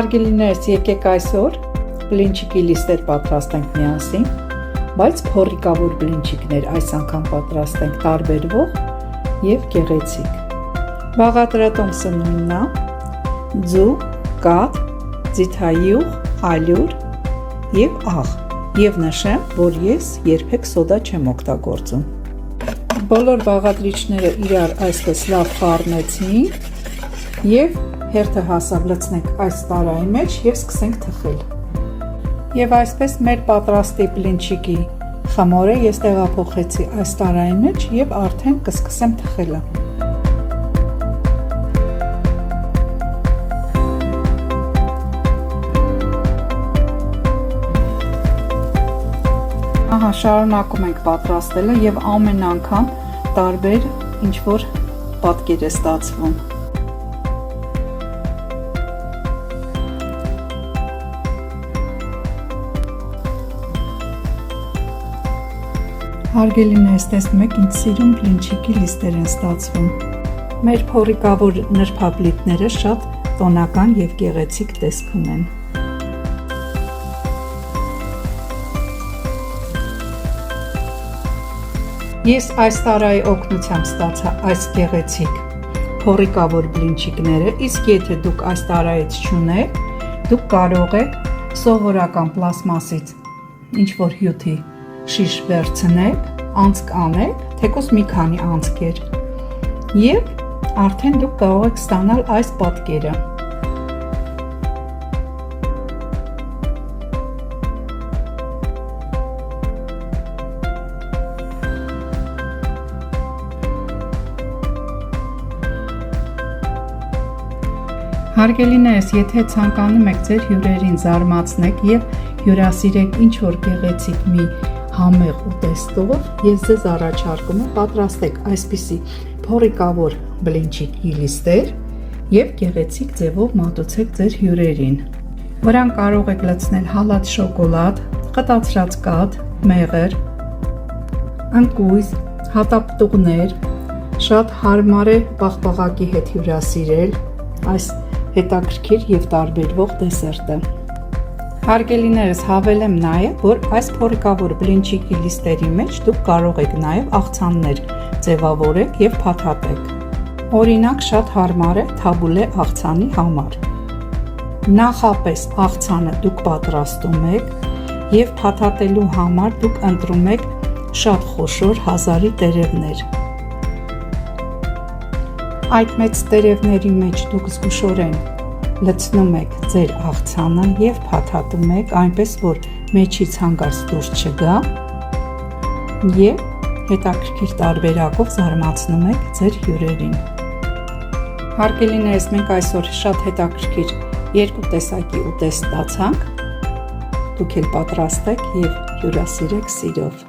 Հարգելիներս, եկեք այսօր բլինչիկի լիստեր պատրաստենք միասին, բայց փորիկավոր բլինչիկներ այս անգամ պատրաստենք տարբերվող և գեղեցիկ։ Բաղադրատոմսը նույնն է, ձու, կաթ, ձիթայուղ, ալյուր և աղ, և նշեմ, որ ես երբեք սոդա չեմ օգտագործում։ Բոլոր բաղադրիչները իրար այսպես լավ խառնեցինք և հերթը հասավ լցնենք այս տարայի մեջ և սկսենք թխել։ Եվ այսպես մեր պատրաստի բլինչիկի խմորը ես տեղափոխեցի այս տարայի մեջ և արդեն կսկսեմ թխելը։ Ահա, շարունակում ենք պատրաստելը և ամեն անգամ տարբեր ինչ-որ պատկեր է ստացվում։ Հարգելիներս, տեսնում եք, ինձ սիրուն բլինչիկի լիստեր են ստացվում։ Մեր փորիկավոր նրբաբլիթները շատ տոնական և գեղեցիկ տեսք ունեն։ Ես այս տարայի օգնությամբ ստացա այս գեղեցիկ փորիկավոր բլինչիկները, իսկ եթե դուք այս տարայից չունեք, դուք կարող եք սովորական պլաստմասից ինչ-որ հյութի շիշ վերցնեք, անցք անեք, թեկուզ մի քանի անցքեր, և արդեն դուք կարող եք ստանալ այս պատկերը։ Հարգելիներս, եթե ցանկանում եք ձեր հյուրերին զարմացնեք և հյուրասիրեք ինչ-որ գեղեցիկ մի համեղ ուտեստով, ես ձեզ առաջարկում եմ պատրաստեք այսպիսի փորիկավոր բլինչիկի լիստեր և գեղեցիկ ձևով մատուցեք ձեր հյուրերին։ Վրան կարող եք լցնել հալած շոկոլադ, կտացրած կաթ, մեղր, ընկույզ, հատապտուղներ, շատ հարմար է պաղպաղակի հետ հյուրասիրել այս հետաքրքիր և տարբերվող դեսերտը։ Հարգելիներս, հավելեմ նաև, որ այս փորիկավոր բլինչիկի լիստերի մեջ դուք կարող եք նաև աղցաններ ձևավորեք և փաթաթեք։ Օրինակ, շատ հարմար է թաբուլե աղցանի համար։ Նախապես աղցանը դուք պատրաստում եք և փաթաթելու համար դուք ընտրում եք շատ խոշոր հազարի տերևներ։ Այդ մեծ տերևների մեջ դուք զգուշորեն լցնում եք ձեր աղցանը և փաթաթում եք այնպես, որ մեջից հանգարց դուրս չգա և հետաքրքիր տարբերակով զարմացնում եք ձեր հյուրերին։ Հարգելիներս, մենք այսօր շատ հետաքրքիր երկու տեսակի ուտեստ ստացանք, դուք էլ պատրաստեք և հյուրասիրեք սիրով։